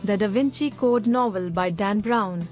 The Da Vinci Code novel by Dan Brown.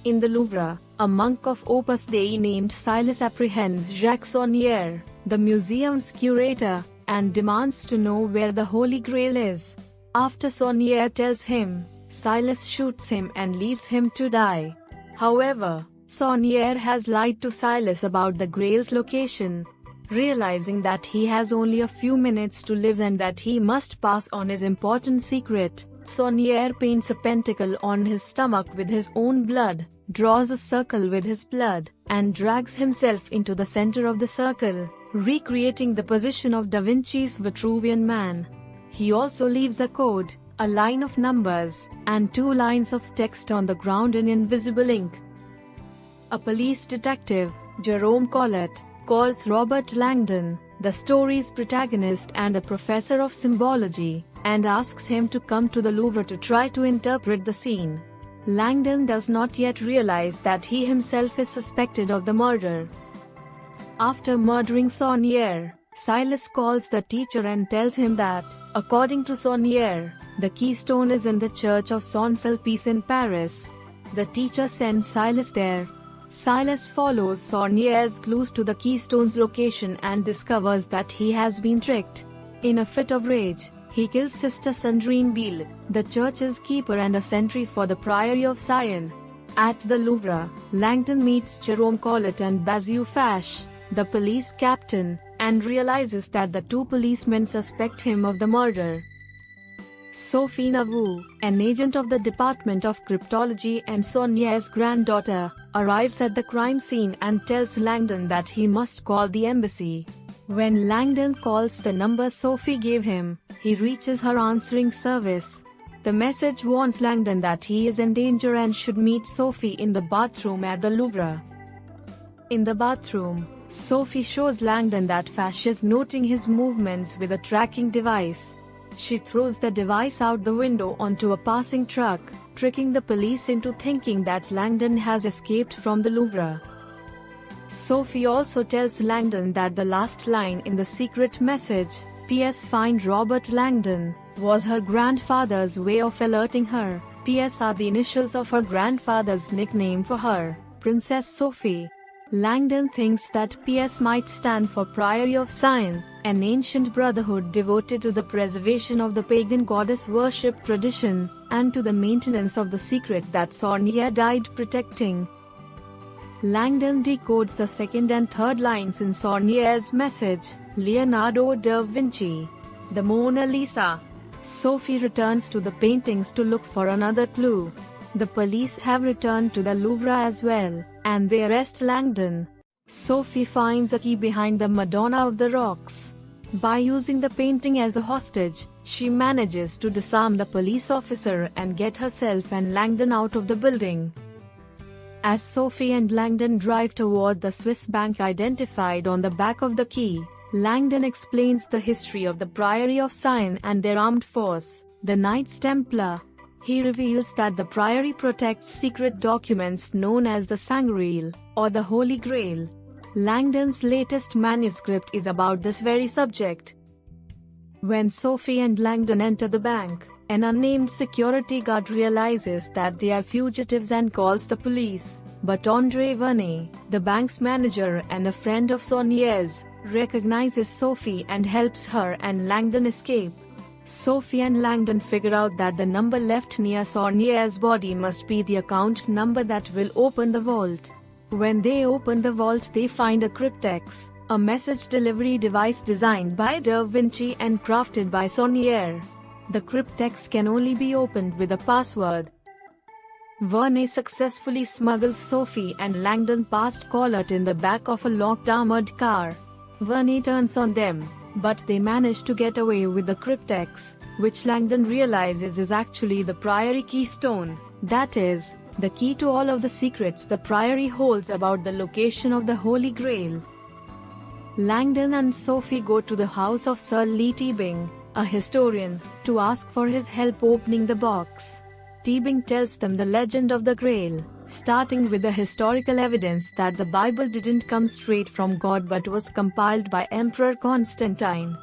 In the Louvre, a monk of Opus Dei named Silas apprehends Jacques Saunière, the museum's curator, and demands to know where the Holy Grail is. After Saunière tells him, Silas shoots him and leaves him to die. However, Saunière has lied to Silas about the Grail's location. Realizing that he has only a few minutes to live and that he must pass on his important secret, Saunière paints a pentacle on his stomach with his own blood, draws a circle with his blood, and drags himself into the center of the circle, recreating the position of Da Vinci's Vitruvian Man. He also leaves a code, a line of numbers, and 2 lines of text on the ground in invisible ink. A police detective, Jerome Collett, calls Robert Langdon, the story's protagonist and a professor of symbology, and asks him to come to the Louvre to try to interpret the scene. Langdon does not yet realize that he himself is suspected of the murder. After murdering Saunière, Silas calls the teacher and tells him that, according to Saunière, the keystone is in the church of Saint-Sulpice in Paris. The teacher sends Silas there. Silas follows Saunière's clues to the keystone's location and discovers that he has been tricked. In a fit of rage, he kills Sister Sandrine Beale, the church's keeper and a sentry for the Priory of Sion. At the Louvre, Langdon meets Jerome Collett and Baziou Fache, the police captain, and realizes that the 2 policemen suspect him of the murder. Sophie Navou, an agent of the Department of Cryptology and Saunière's granddaughter, arrives at the crime scene and tells Langdon that he must call the embassy. When Langdon calls the number Sophie gave him, he reaches her answering service. The message warns Langdon that he is in danger and should meet Sophie in the bathroom at the Louvre. In the bathroom, Sophie shows Langdon that Fache is noting his movements with a tracking device. She throws the device out the window onto a passing truck, tricking the police into thinking that Langdon has escaped from the Louvre. Sophie also tells Langdon that the last line in the secret message, "P.S. Find Robert Langdon," was her grandfather's way of alerting her. P.S. are the initials of her grandfather's nickname for her, Princess Sophie. Langdon thinks that P.S. might stand for Priory of Sion, an ancient brotherhood devoted to the preservation of the pagan goddess worship tradition, and to the maintenance of the secret that Saunière died protecting. Langdon decodes the 2nd and 3rd lines in Saunière's message, Leonardo da Vinci, the Mona Lisa. Sophie returns to the paintings to look for another clue. The police have returned to the Louvre as well, and they arrest Langdon. Sophie finds a key behind the Madonna of the Rocks. By using the painting as a hostage, she manages to disarm the police officer and get herself and Langdon out of the building. As Sophie and Langdon drive toward the Swiss bank identified on the back of the key, Langdon explains the history of the Priory of Sion and their armed force, the Knights Templar. He reveals that the Priory protects secret documents known as the Sangreal, or the Holy Grail. Langdon's latest manuscript is about this very subject. When Sophie and Langdon enter the bank, an unnamed security guard realizes that they are fugitives and calls the police. But André Vernet, the bank's manager and a friend of Saunière's, recognizes Sophie and helps her and Langdon escape. Sophie and Langdon figure out that the number left near Saunière's body must be the account number that will open the vault. When they open the vault, they find a cryptex, a message delivery device designed by Da Vinci and crafted by Saunière. The cryptex can only be opened with a password. Vernet successfully smuggles Sophie and Langdon past Collett in the back of a locked armored car. Vernet turns on them, but they manage to get away with the cryptex, which Langdon realizes is actually the Priory keystone, that is, the key to all of the secrets the Priory holds about the location of the Holy Grail. Langdon and Sophie go to the house of Sir Lee Teabing, a historian, to ask for his help opening the box. Teabing tells them the legend of the Grail, starting with the historical evidence that the Bible didn't come straight from God but was compiled by Emperor Constantine.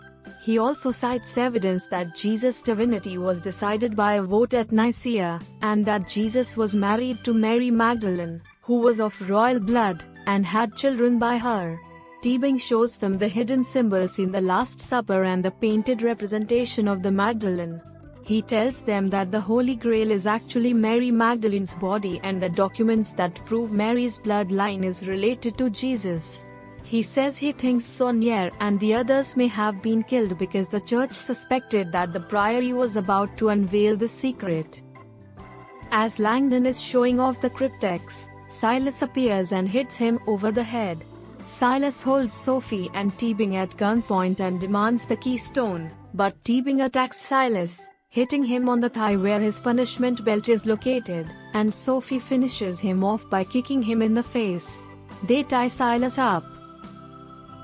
He also cites evidence that Jesus' divinity was decided by a vote at Nicaea, and that Jesus was married to Mary Magdalene, who was of royal blood, and had children by her. Teabing shows them the hidden symbols in the Last Supper and the painted representation of the Magdalene. He tells them that the Holy Grail is actually Mary Magdalene's body and the documents that prove Mary's bloodline is related to Jesus. He says he thinks Saunier and the others may have been killed because the church suspected that the priory was about to unveil the secret. As Langdon is showing off the cryptex, Silas appears and hits him over the head. Silas holds Sophie and Teabing at gunpoint and demands the keystone, but Teabing attacks Silas, hitting him on the thigh where his punishment belt is located, and Sophie finishes him off by kicking him in the face. They tie Silas up.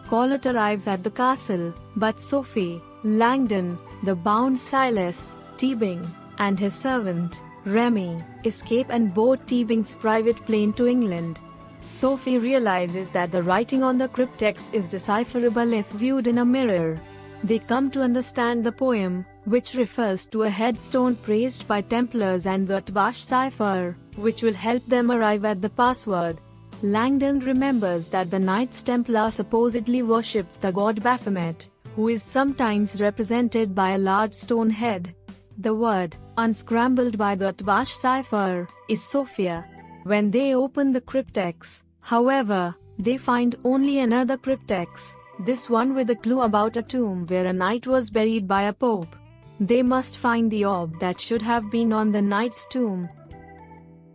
Collett arrives at the castle, but Sophie, Langdon, the bound Silas, Teabing, and his servant, Remy, escape and board Teabing's private plane to England. Sophie realizes that the writing on the cryptex is decipherable if viewed in a mirror. They come to understand the poem, which refers to a headstone praised by Templars and the Atbash cipher, which will help them arrive at the password. Langdon remembers that the Knights Templar supposedly worshipped the god Baphomet, who is sometimes represented by a large stone head. The word, unscrambled by the Atbash cipher, is Sophia. When they open the cryptex, however, they find only another cryptex, this one with a clue about a tomb where a knight was buried by a pope. They must find the orb that should have been on the knight's tomb.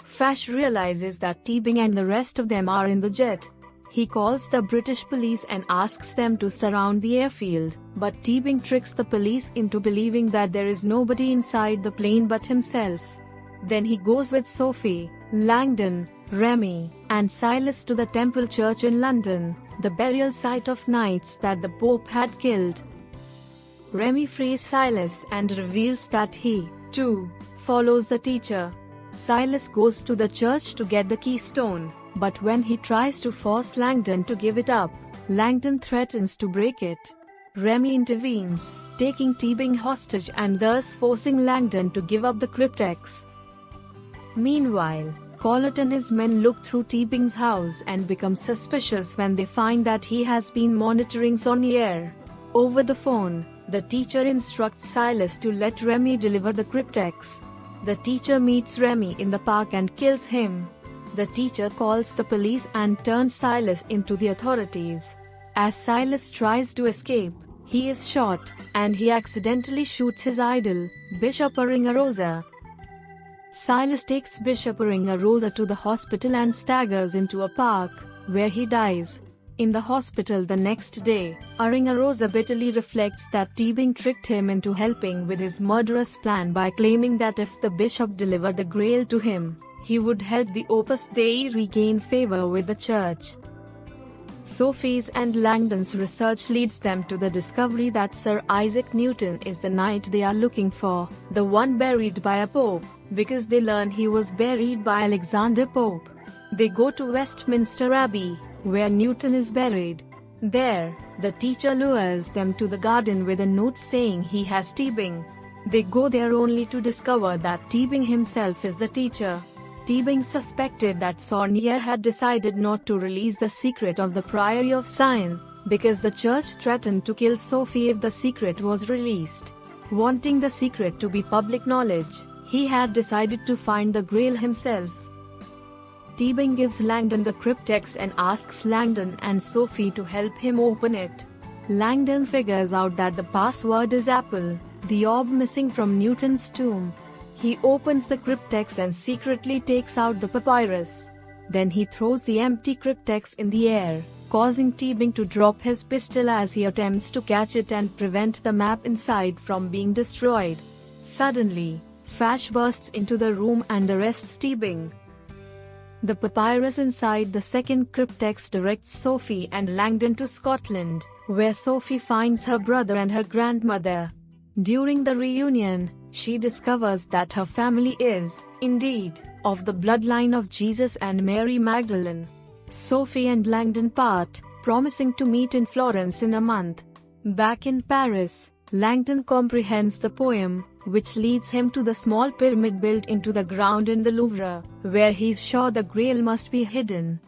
Fash realizes that Teabing and the rest of them are in the jet. He calls the British police and asks them to surround the airfield, but Teabing tricks the police into believing that there is nobody inside the plane but himself. Then he goes with Sophie, Langdon, Remy, and Silas to the Temple Church in London, the burial site of knights that the Pope had killed. Remy frees Silas and reveals that he, too, follows the teacher. Silas goes to the church to get the keystone, but when he tries to force Langdon to give it up, Langdon threatens to break it. Remy intervenes, taking Teabing hostage and thus forcing Langdon to give up the cryptex. Meanwhile, Collett and his men look through Teabing's house and become suspicious when they find that he has been monitoring Saunier. Over the phone, the teacher instructs Silas to let Remy deliver the cryptex. The teacher meets Remy in the park and kills him. The teacher calls the police and turns Silas into the authorities. As Silas tries to escape, he is shot, and he accidentally shoots his idol, Bishop Aringarosa. Silas takes Bishop Aringarosa to the hospital and staggers into a park, where he dies. In the hospital the next day, Aringarosa bitterly reflects that Teabing tricked him into helping with his murderous plan by claiming that if the bishop delivered the Grail to him, he would help the Opus Dei regain favor with the church. Sophie's and Langdon's research leads them to the discovery that Sir Isaac Newton is the knight they are looking for, the one buried by a pope, because they learn he was buried by Alexander Pope. They go to Westminster Abbey, where Newton is buried. There, the teacher lures them to the garden with a note saying he has Teabing. They go there only to discover that Teabing himself is the teacher. Teabing suspected that Saunier had decided not to release the secret of the Priory of Sion, because the church threatened to kill Sophie if the secret was released. Wanting the secret to be public knowledge, he had decided to find the Grail himself. Teabing gives Langdon the cryptex and asks Langdon and Sophie to help him open it. Langdon figures out that the password is Apple, the orb missing from Newton's tomb. He opens the cryptex and secretly takes out the papyrus. Then he throws the empty cryptex in the air, causing Teabing to drop his pistol as he attempts to catch it and prevent the map inside from being destroyed. Suddenly, Fash bursts into the room and arrests Teabing. The papyrus inside the second cryptex directs Sophie and Langdon to Scotland, where Sophie finds her brother and her grandmother. During the reunion, she discovers that her family is, indeed, of the bloodline of Jesus and Mary Magdalene. Sophie and Langdon part, promising to meet in Florence in a month. Back in Paris, Langton comprehends the poem, which leads him to the small pyramid built into the ground in the Louvre, where he's sure the Grail must be hidden.